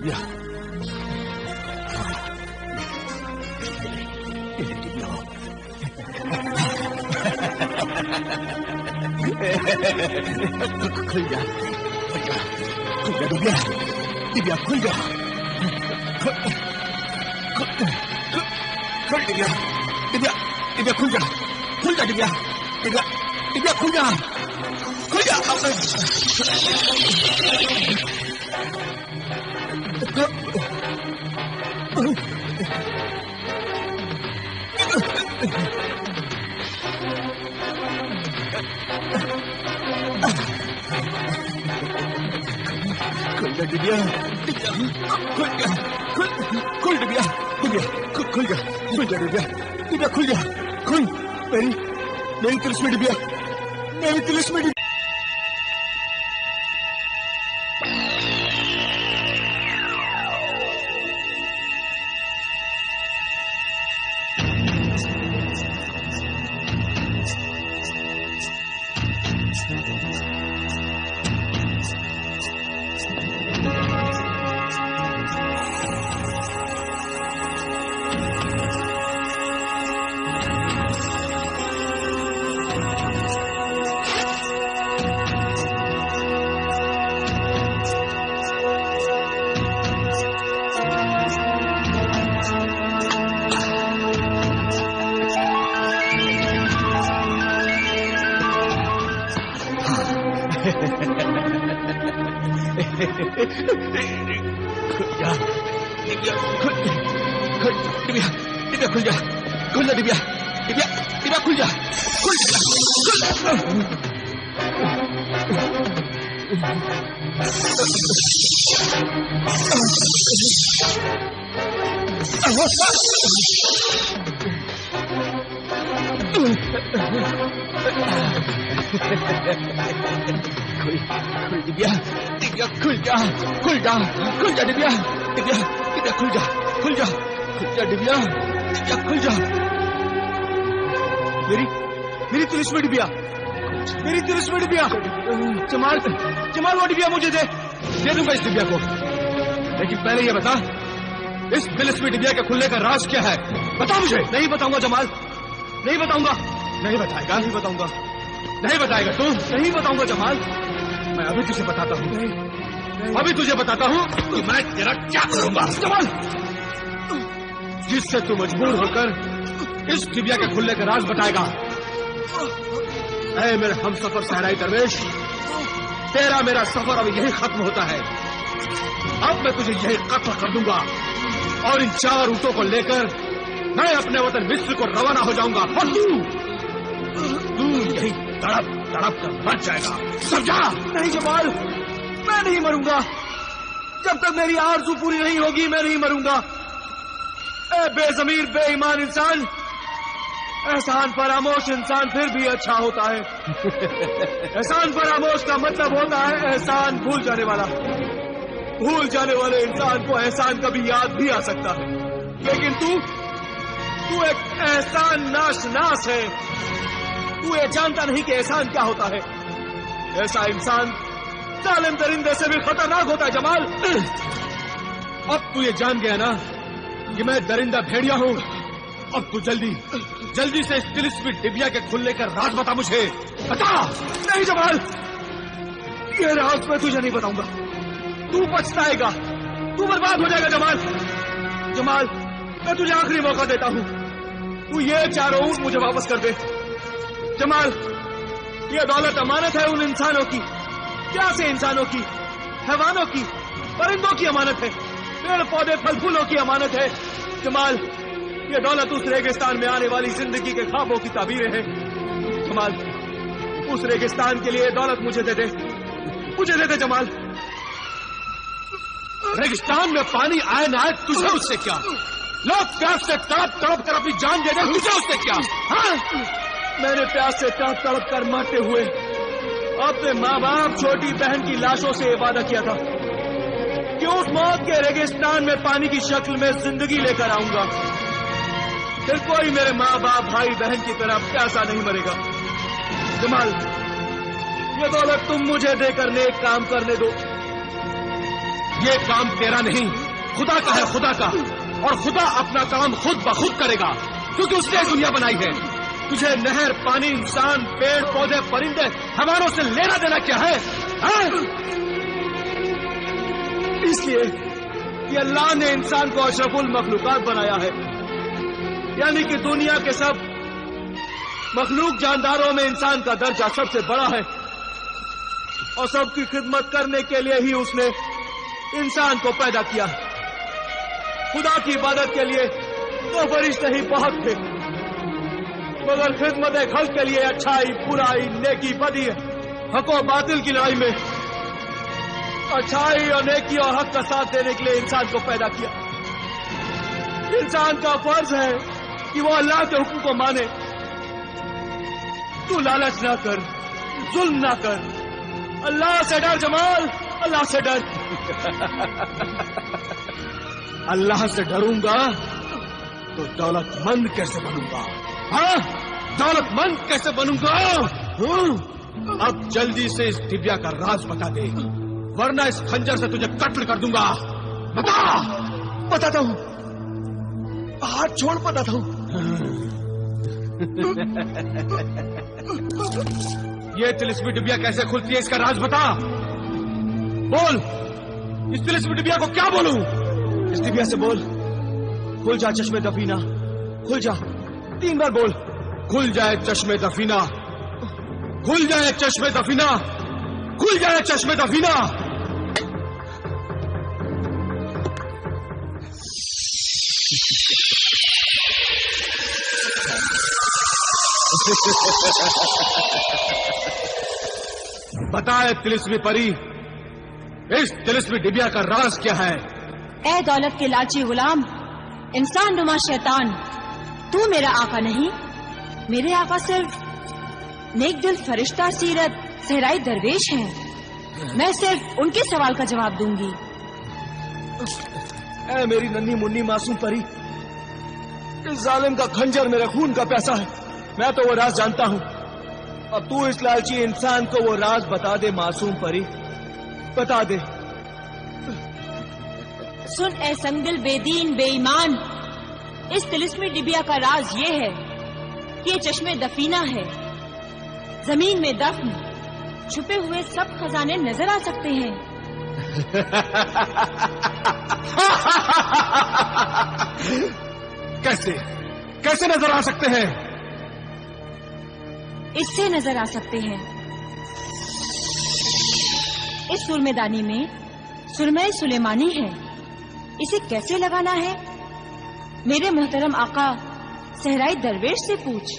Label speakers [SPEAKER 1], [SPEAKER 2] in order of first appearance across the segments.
[SPEAKER 1] दिव्या। खुल जा, खुल जा दिव्या, दिव्या खुल जा, खुल दिव्या, दिव्या, दिव्या खुल जा, खुल जा दिव्या, दिव्या, दिव्या खुल जा, खुल जा। खुल जा दिव्या, खुल दिव्या, दिव्या खुल जा दिव्या, दिव्या खुल जा, खुल, मेरी तिलिस्मी दिव्या, मेरी तिलिस्मी दिव्या। दिव्या खुल जा, खुल जा दिव्या, दिव्या, दिव्या खुल जा, खुल जा, खुल दिव्या, दिव्या खुल जा, खुल जा, खुल जा दिव्या, दिव्या, दिव्या खुल जा, खुल जा, खुल जा दिव्या, दिव्या खुल जा। मेरी तिलिस्मी दिव्या, मेरी तिलिस्मी दिव्या। जमाल, जमाल वो दिव्या मुझे दे दूंगा इस दिव्या को, लेकिन पहले ये बता इस तिलिस्मी दिव्या के खुलने का राज क्या है, बता मुझे। नहीं बताऊंगा जमाल, नहीं बताऊंगा। नहीं बताएगा, नहीं बताऊंगा, नहीं बताएगा तू, नहीं बताऊंगा जमाल। मैं अभी तुझे बताता हूँ, अभी तुझे बताता हूँ कि मैं तेरा क्या करूंगा जमाल, जिससे तू मजबूर होकर इस दिव्या के खुलने का राज बताएगा। ऐ मेरे हमसफर सहराई दरवेश, तेरा मेरा सफर अब यही खत्म होता है। अब मैं तुझे यही कत्ल कर दूंगा और इन 4 ऊँटों को लेकर मैं अपने वतन मिस्र को रवाना हो जाऊंगा और तू यही तड़प तड़प कर मर जाएगा, समझा? नहीं जमाल, मैं नहीं मरूंगा। जब तक मेरी आरज़ू पूरी नहीं होगी मैं नहीं मरूंगा। ए बेज़मीर बेईमान इंसान, एहसान फरामोश इंसान फिर भी अच्छा होता है। एहसान फरामोश का मतलब होता है एहसान भूल जाने वाला। भूल जाने वाले इंसान को एहसान कभी याद भी आ सकता है, लेकिन तू एक एहसान नाश है। तू ये जानता नहीं कि एहसान क्या होता है। ऐसा इंसान जालिम दरिंदे से भी खतरनाक होता है जमाल। अब तू ये जान गया ना कि मैं दरिंदा भेड़िया हूँ। अब तू जल्दी से इस तिलिस्मी दिव्या के खुलने का राज बता मुझे, बता। नहीं जमाल, ये राज मैं तुझे नहीं बताऊंगा। तू पछताएगा, तू बर्बाद हो जाएगा जमाल। जमाल, मैं तुझे आखिरी मौका देता हूँ, तू ये 4 ऊँट मुझे वापस कर दे। जमाल, ये दौलत अमानत है उन इंसानों की, क्या से इंसानों की, हैवानों की, परिंदों की अमानत है, पेड़ पौधे फल फूलों की अमानत है। जमाल, ये दौलत उस रेगिस्तान में आने वाली जिंदगी के ख्वाबों की ताबीरें हैं। जमाल, उस रेगिस्तान के लिए दौलत मुझे दे दे, मुझे दे दे जमाल। रेगिस्तान में पानी आए ना आए तुझे उससे क्या? लोग प्यास से तड़प तड़प कर अपनी जान दे दे, तुझे उससे क्या? हाँ? मैंने प्यास से तड़प तड़प कर मरते हुए अपने माँ बाप छोटी बहन की लाशों से वादा किया था कि उस मौत के रेगिस्तान में पानी की शक्ल में जिंदगी लेकर आऊंगा। फिर कोई मेरे माँ बाप भाई बहन की तरह प्यासा नहीं मरेगा। जमाल, ये दौलत तुम मुझे देकर नेक काम करने दो। یہ کام تیرا نہیں، خدا کا ہے، خدا کا، اور خدا اپنا کام خود بخود کرے گا، کیونکہ اس نے دنیا بنائی ہے۔ تجھے نہر، پانی، انسان، پیڑ پودے، پرندے، ہماروں سے لینا دینا کیا ہے؟ اس لیے کہ اللہ نے انسان کو اشرف المخلوقات بنایا ہے، یعنی کہ دنیا کے سب مخلوق جانداروں میں انسان کا درجہ سب سے بڑا ہے، اور سب کی خدمت کرنے کے لیے ہی اس نے انسان کو پیدا کیا۔ خدا کی عبادت کے لیے تو فرشتے ہی بہت تھے، مگر خدمت خلق کے لیے اچھائی، برائی، نیکی، بدی، حق و باطل کی لڑائی میں اچھائی اور نیکی اور حق کا ساتھ دینے کے لیے انسان کو پیدا کیا۔ انسان کا فرض ہے کہ وہ اللہ کے حکم کو مانے۔ تو لالچ نہ کر، ظلم نہ کر، اللہ سے ڈر جمال، اللہ سے ڈر۔ اللہ سے ڈروں گا تو دولت مند کیسے بنوں گا؟ ہاں، دولت مند کیسے بنوں گا؟ اب جلدی سے اس ڈبیا کا راز بتا دے، ورنہ اس خنجر سے تجھے قتل کر دوں گا۔ بتا۔ بتاتا ہوں، ہاتھ چھوڑ، بتاتا ہوں۔ یہ تلسمی ڈبیا کیسے کھلتی ہے، اس کا راز بتا۔ بول، اس تلسمی ڈبیا کو کیا بولوں؟ اس ڈبیا سے بول، کھل جا چشمے دفینہ، کھل جا، 3 بار بول، کھل جائے چشمے دفینہ، کھل جائے چشمے دفینہ، کھل جائے چشمے دفینہ۔ بتائے تلسمی پری، اس تلسمی ڈبیا کا راز کیا ہے؟
[SPEAKER 2] اے دولت کے لالچی غلام، انسان نما شیطان، تو میرا آقا نہیں، میرے آقا صرف نیک دل فرشتہ سیرت صحرائی درویش ہیں۔ میں صرف ان کے سوال کا جواب دوں گی۔
[SPEAKER 1] اے میری ننھی منی معصوم پری، اس ظالم کا خنجر میرے خون کا پیاسا ہے، میں تو وہ راز جانتا ہوں، اب تو اس لالچی انسان کو وہ راز بتا دے معصوم پری، بتا دے۔
[SPEAKER 2] سن اے سنگل بے دین بے ایمان، اس تلسمی ڈبیا کا راز یہ ہے کہ یہ چشمے دفینہ ہے، زمین میں دفن چھپے ہوئے سب خزانے نظر آ سکتے ہیں۔
[SPEAKER 1] کیسے نظر آ سکتے ہیں؟
[SPEAKER 2] اس سے نظر آ سکتے ہیں۔ اس سرمے دانی میں سرمے سلیمانی ہے، اسے کیسے لگانا ہے میرے محترم آقا صحرائی درویش سے پوچھ۔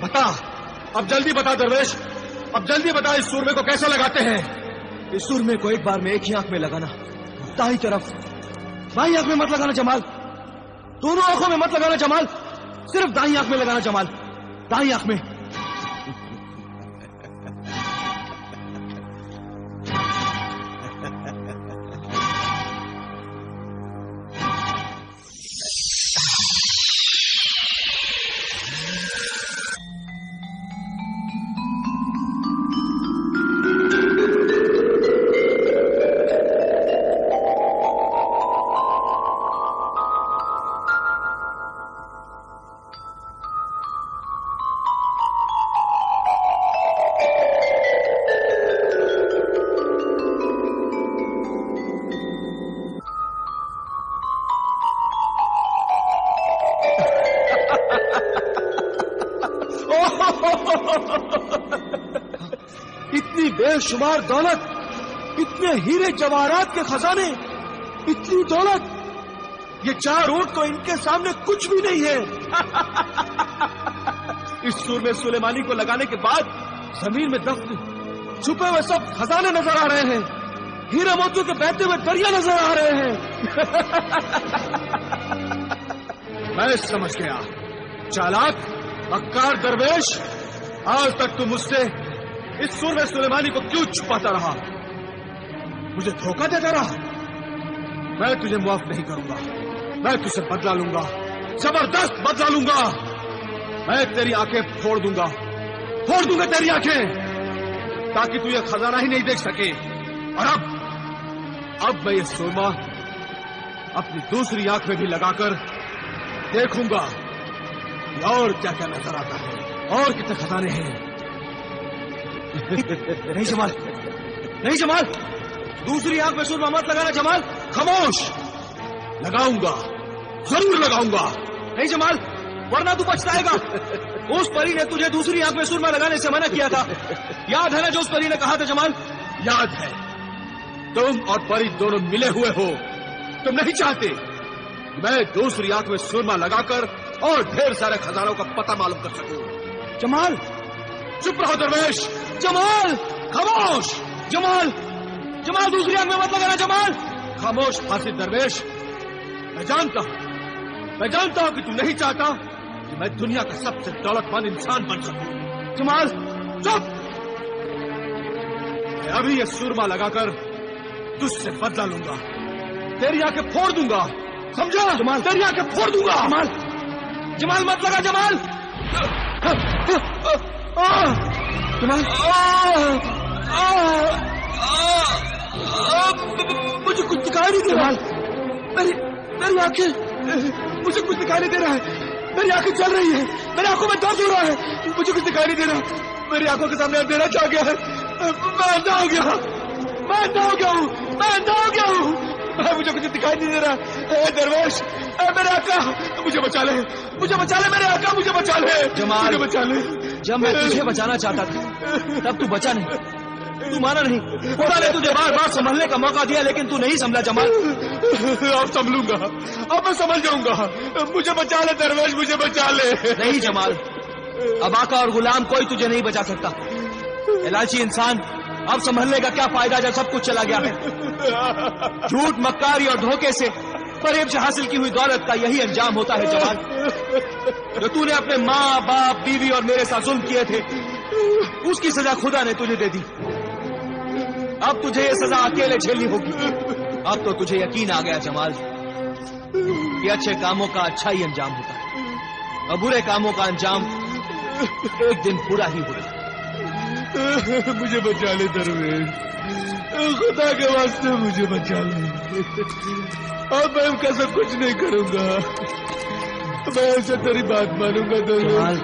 [SPEAKER 1] بتا، اب جلدی بتا درویش، اب جلدی بتا اس سورمے کو کیسے لگاتے ہیں؟ اس سورمے کو ایک بار میں ایک ہی آنکھ میں لگانا، دائیں طرف، بائیں آنکھ میں مت لگانا جمال، دونوں آنکھوں میں مت لگانا جمال، صرف دائیں آنکھ میں لگانا جمال، دائیں آنکھ میں۔ اتنی بے شمار دولت، اتنے ہیرے جواہرات کے خزانے، اتنی دولت، یہ 4 اونٹ تو ان کے سامنے کچھ بھی نہیں ہے۔ اس سورمے سلیمانی کو لگانے کے بعد زمین میں دفن چھپے ہوئے سب خزانے نظر آ رہے ہیں، ہیرے موتیوں کے بہتے ہوئے دریا نظر آ رہے ہیں۔ میں سمجھ گیا، چالاک مکار درویش، آج تک تم مجھ سے اس سورمے سلیمانی کو کیوں چھپاتا رہا، مجھے دھوکہ دیتا رہا؟ میں تجھے معاف نہیں کروں گا، میں تجھے بدلا لوں گا، زبردست بدلا لوں گا۔ मैं तेरी आंखें फोड़ दूंगा तेरी आंखें, ताकि तू ये खजाना ही नहीं देख सके। और अब मैं ये सुरमा अपनी दूसरी आंख में भी लगाकर देखूंगा कि और क्या क्या नजर आता है, और कितने खजाने हैं। नहीं जमाल, दूसरी आंख में सुरमा मत लगाना जमाल। खामोश, लगाऊंगा, जरूर लगाऊंगा।
[SPEAKER 3] नहीं जमाल, वरना तू पछताएगा। उस परी ने तुझे दूसरी आंख में सुरमा लगाने से मना किया था। याद है ना जो उस परी ने कहा था जमाल?
[SPEAKER 1] याद है। तुम और परी दोनों मिले हुए हो। तुम नहीं चाहते मैं दूसरी आंख में सुरमा लगाकर और ढेर सारे खजानों का पता मालूम कर सकूं।
[SPEAKER 3] जमाल,
[SPEAKER 1] चुप रहो दरवेश।
[SPEAKER 3] जमाल,
[SPEAKER 1] खामोश।
[SPEAKER 3] जमाल, दूसरी आंख में मत लगाना जमाल।
[SPEAKER 1] खामोश फासिद दरवेश। मैं जानता हूं कि तू नहीं चाहता कि मैं दुनिया का सबसे दौलतमंद इंसान बन सकूं।
[SPEAKER 3] जमाल,
[SPEAKER 1] चुप। मैं अभी ये सुरमा लगाकर तुझसे बदला लूंगा। तेरी आंखें फोड़ दूंगा, समझा?
[SPEAKER 3] जमाल,
[SPEAKER 1] तेरी आंखें फोड़ दूंगा।
[SPEAKER 3] जमाल मत लगा जमाल।
[SPEAKER 1] मुझे कुछ दिखाई नहीं दे रहा। मेरी आंखें, मुझे कुछ दिखाई नहीं दे रहा है। मेरी आंखें चल रही है, मेरी आंखों में दर्द हो रहा है। मुझे कुछ दिखाई नहीं दे रहा। मेरी आंखों के सामने अंधेरा छा गया है। मैं अंधा हो गया हूँ। मुझे कुछ दिखाई नहीं दे रहा। दरवेश, मेरे आका, मुझे बचा ले मेरे आका, मुझे बचा ले
[SPEAKER 3] जमाल,
[SPEAKER 1] मुझे बचा ले।
[SPEAKER 3] जब मैं तुझे बचाना चाहता था तब तू बचा नहीं, तू माना नहीं। खुदा ने तुझे बार बार संभलने का मौका दिया लेकिन तू नहीं संभला जमाल।
[SPEAKER 1] अब संभलूंगा, अब मैं संभल जाऊंगा। मुझे बचा ले दरवेश, मुझे बचा ले।
[SPEAKER 3] नहीं जमाल, अब आका और गुलाम कोई तुझे नहीं बचा सकता। लालची इंसान, अब संभलने का क्या फायदा जब सब कुछ चला गया है। झूठ, मक्कारी और धोखे से फरेब से हासिल की हुई दौलत का यही अंजाम होता है जमाल। जो तूने अपने माँ बाप, बीवी और मेरे साथ जुल्म किए थे, उसकी सजा खुदा ने तुझे दे दी। अब तुझे ये सजा अकेले झेलनी होगी। अब तो तुझे यकीन आ गया जमाल कि अच्छे कामों का अच्छा ही अंजाम होता है और बुरे कामों का अंजाम एक दिन बुरा ही होगा।
[SPEAKER 1] मुझे बचा ले दरवेश, खुदा के वास्ते मुझे बचा ले। अब मैं कैसे कुछ नहीं करूंगा। मैं ऐसे तेरी बात मानूंगा
[SPEAKER 3] जमाल,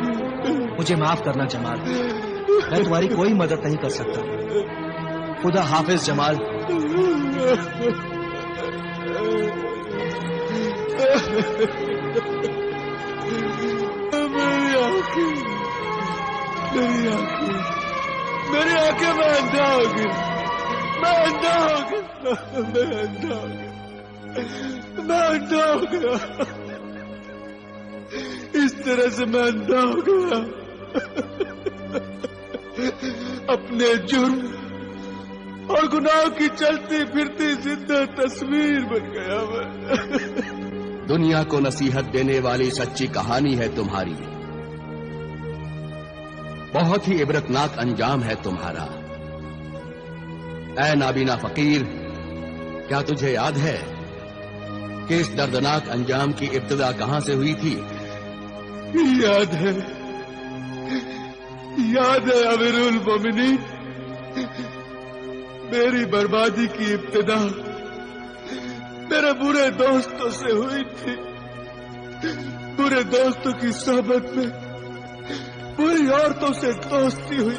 [SPEAKER 3] मुझे माफ करना जमाल, मैं तुम्हारी कोई मदद नहीं कर सकता। खुदा हाफिज जमाल।
[SPEAKER 1] मेरी आंखें, मैं अंधा हो गया। इस तरह से मैं अंधा हो गया। अपने जुर्म और गुनाह की चलती फिरती जिंदा तस्वीर बन गया मैं।
[SPEAKER 4] दुनिया को नसीहत देने वाली सच्ची कहानी है तुम्हारी। बहुत ही इबरतनाक अंजाम है तुम्हारा। ऐ नाबीना फकीर, क्या तुझे याद है कि इस दर्दनाक अंजाम की इब्तिदा कहां से हुई थी?
[SPEAKER 1] याद है अमीरुल मोमिनीन। मेरी बर्बादी की इब्तिदा मेरे बुरे दोस्तों से हुई थी। बुरे दोस्तों की सोहबत में बुरी औरतों से दोस्ती हुई।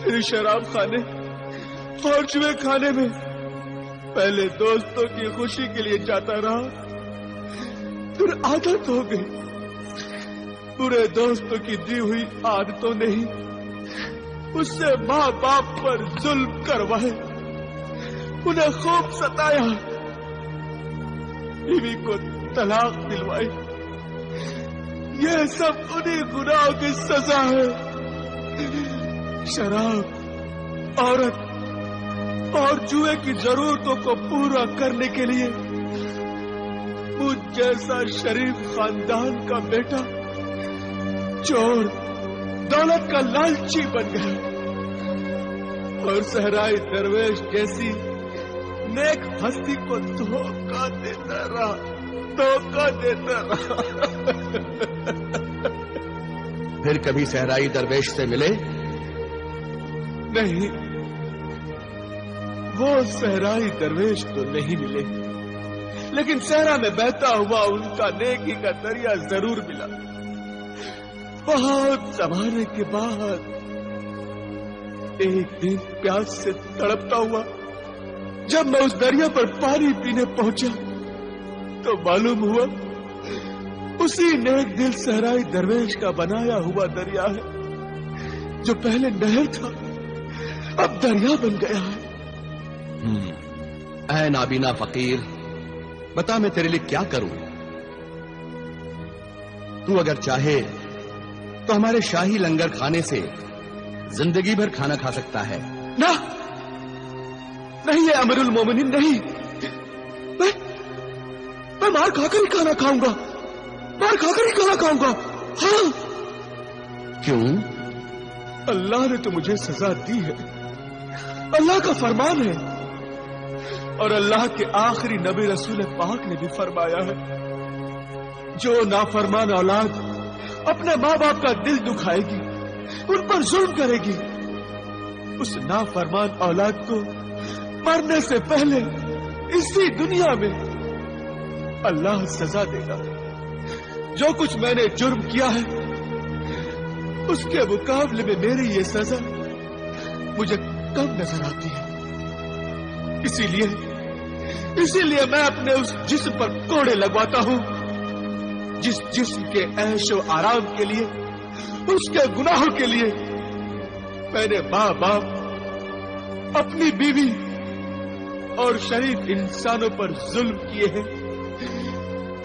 [SPEAKER 1] फिर शराब खाने और जुए खाने में पहले दोस्तों की खुशी के लिए जाता रहा, फिर आदत हो गई। बुरे दोस्तों की दी हुई आदतों ने ही उससे माँ बाप पर जुल्म करवाए, उन्हें खूब सताया, बीवी को तलाक दिलवाई। ये सब उन्हीं गुनाहों की सजा है। शराब, औरत और जुए की जरूरतों को पूरा करने के लिए मुझ जैसा शरीफ खानदान का बेटा चोर, दौलत का लालची बन गया और सहराई दरवेश जैसी नेक हस्ती को धोखा देता रहा।
[SPEAKER 4] फिर कभी सहराई दरवेश से मिले?
[SPEAKER 1] नहीं, वो सहराई दरवेश तो नहीं मिले, लेकिन सहरा में बहता हुआ उनका नेकी का दरिया जरूर मिला। बहुत जमाने के बाद एक दिन प्यास से तड़पता हुआ जब मैं उस दरिया पर पानी पीने पहुंचा तो मालूम हुआ उसी नेक दिल सहराई दरवेश का बनाया हुआ दरिया है। जो पहले नहर था अब दरिया बन गया है।
[SPEAKER 4] ऐ नाबीना फकीर, बता मैं तेरे लिए क्या करूं? तू अगर चाहे तो हमारे शाही लंगर खाने से जिंदगी भर खाना खा सकता है।
[SPEAKER 1] ना, नहीं है अमीरुल मोमिनीन, नहीं। मैं मार खाकर ही खाना खाऊंगा, मार खाकर ही खाना खाऊंगा। हाँ।
[SPEAKER 4] क्यों?
[SPEAKER 1] अल्लाह ने तो मुझे सजा दी है, अल्लाह का फरमान है, और अल्लाह के आखिरी नबी रसूल पाक ने भी फरमाया है, जो नाफरमान औलाद अपने माँ बाप का दिल दुखाएगी, उन पर जुल्म करेगी, उस नाफरमान औलाद को मरने से पहले इसी दुनिया में अल्लाह सजा देगा। जो कुछ मैंने जुर्म किया है उसके मुकाबले में मेरी ये सजा मुझे कम नजर आती है। इसीलिए मैं अपने उस जिस्म पर कोड़े लगवाता हूँ जिस जिस्म के ऐशो आराम के लिए, उसके गुनाहों के लिए मैंने माँ बाप, अपनी बीवी और शरीफ इंसानों पर जुल्म किए हैं।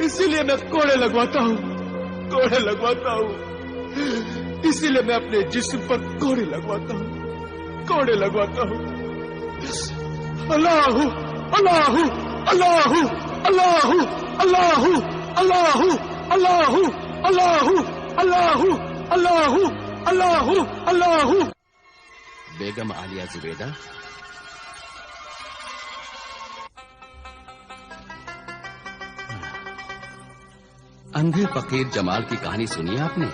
[SPEAKER 1] इसीलिए मैं कोड़े लगवाता हूँ, कोड़े लगवाता हूँ। इसीलिए मैं अपने जिस्म पर कोड़े लगवाता हूँ, कोड़े लगवाता हूँ। अल्लाहू अल्लाहू अल्लाहू अल्लाहू अल्लाहू अल्लाहू अल्लाहू अल्लाहू अल्लाहू अल्लाहू अल्लाहू अल्लाहू।
[SPEAKER 4] बेगम आलिया जुबैदा, अंधे फकीर जमाल की कहानी सुनी आपने?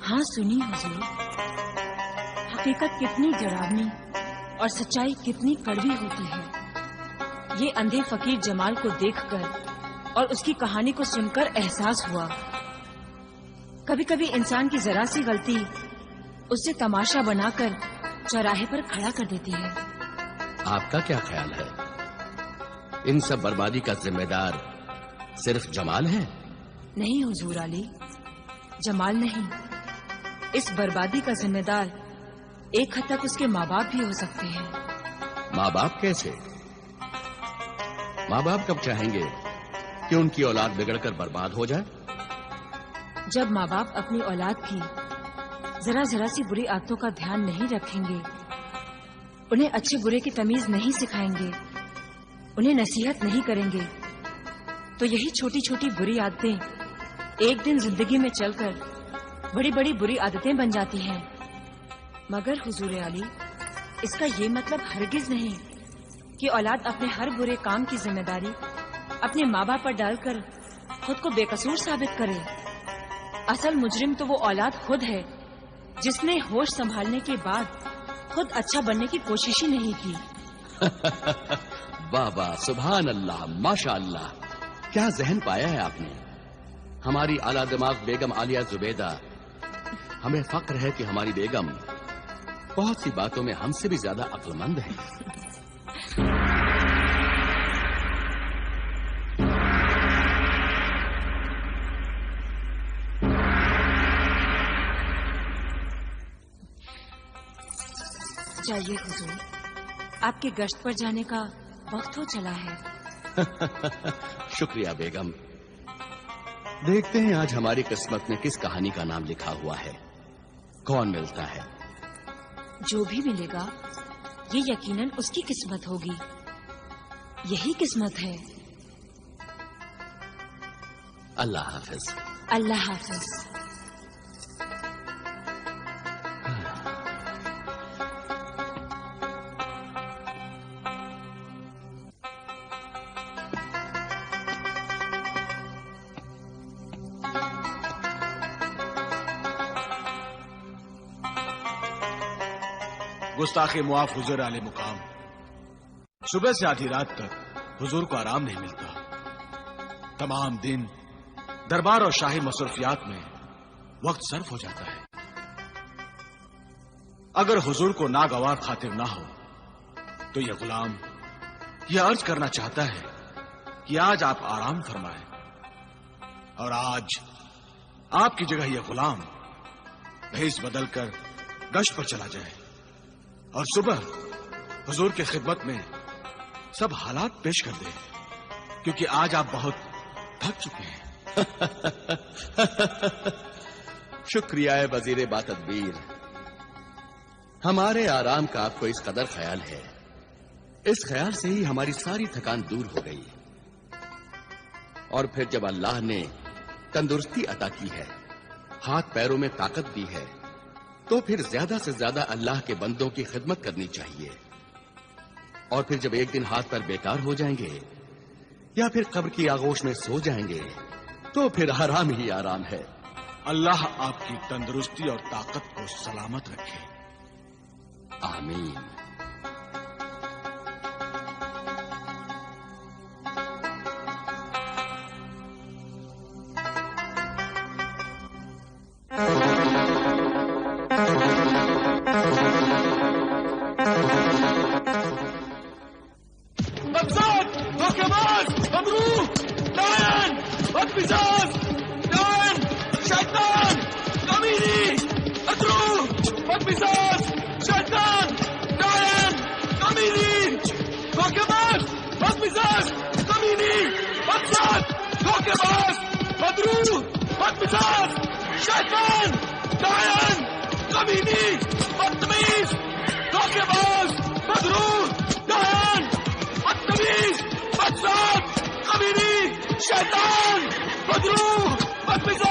[SPEAKER 2] हाँ सुनी हुजूर। हकीकत कितनी डरावनी और सच्चाई कितनी कड़वी होती है, ये अंधे फकीर जमाल को देखकर और उसकी कहानी को सुनकर एहसास हुआ। कभी कभी इंसान की जरा सी गलती उससे तमाशा बनाकर चौराहे पर खड़ा कर देती है।
[SPEAKER 4] आपका क्या ख्याल है, इन सब बर्बादी का जिम्मेदार सिर्फ जमाल है?
[SPEAKER 2] नहीं हुजूर आली, जमाल नहीं। इस बर्बादी का जिम्मेदार एक हद तक उसके माँ बाप भी हो सकते हैं।
[SPEAKER 4] माँ बाप कैसे? माँ बाप कब चाहेंगे कि उनकी औलाद बिगड़कर बर्बाद हो जाए?
[SPEAKER 2] जब माँ बाप अपनी औलाद की जरा जरा सी बुरी आदतों का ध्यान नहीं रखेंगे, उन्हें अच्छे बुरे की तमीज नहीं सिखाएंगे, उन्हें नसीहत नहीं करेंगे, तो यही छोटी छोटी बुरी आदतें एक दिन जिंदगी में चलकर बड़ी बड़ी बुरी आदतें बन जाती हैं। मगर हुजूर आली, इसका ये मतलब हरगिज नहीं कि औलाद अपने हर बुरे काम की जिम्मेदारी अपने माँ बाप पर डालकर खुद को बेकसूर साबित करे। असल मुजरिम तो वो औलाद खुद है जिसने होश संभालने के बाद खुद अच्छा बनने की कोशिश ही नहीं की।
[SPEAKER 4] वाह वाह, सुभान अल्लाह, माशा अल्लाह, क्या जहन पाया है आपने। हमारी आला दिमाग बेगम आलिया जुबैदा, हमें फक्र है कि हमारी बेगम बहुत सी बातों में हमसे भी ज्यादा अक्लमंद है।
[SPEAKER 2] जाइए हुजूर, आपके गश्त पर जाने का वक्त हो चला है।
[SPEAKER 4] शुक्रिया बेगम। देखते हैं आज हमारी किस्मत में किस कहानी का नाम लिखा हुआ है, कौन मिलता है।
[SPEAKER 2] जो भी मिलेगा ये यकीनन उसकी किस्मत होगी, यही किस्मत है।
[SPEAKER 4] अल्लाह हाफिज।
[SPEAKER 2] अल्लाह हाफिज।
[SPEAKER 1] गुस्ताखे मुआफ हुजूर आले मुकाम, सुबह से आधी रात तक हुजूर को आराम नहीं मिलता। तमाम दिन दरबार और शाही मसरूफियात में वक्त सर्फ हो जाता है। अगर हुजूर को नागवार खातिर ना हो तो यह गुलाम यह अर्ज करना चाहता है कि आज आप आराम फरमाएं, और आज आपकी जगह यह गुलाम भेस बदलकर गश्त पर चला जाए और सुबह हुजूर की खिदमत में सब हालात पेश कर दे, क्योंकि आज आप बहुत थक चुके हैं।
[SPEAKER 4] शुक्रिया है वजीर बातदबीर, हमारे आराम का आपको इस कदर ख्याल है। इस ख्याल से ही हमारी सारी थकान दूर हो गई। और फिर जब अल्लाह ने तंदुरुस्ती अता की है, हाथ पैरों में ताकत दी है, तो फिर ज्यादा से ज्यादा अल्लाह के बंदों की खिदमत करनी चाहिए। और फिर जब एक दिन हाथ पैर बेकार हो जाएंगे या फिर कब्र की आगोश में सो जाएंगे तो फिर आराम ही आराम है।
[SPEAKER 1] अल्लाह आपकी तंदुरुस्ती और ताकत को सलामत रखे।
[SPEAKER 4] आमीन।
[SPEAKER 3] शैतान, बदरू, बदमिजाज।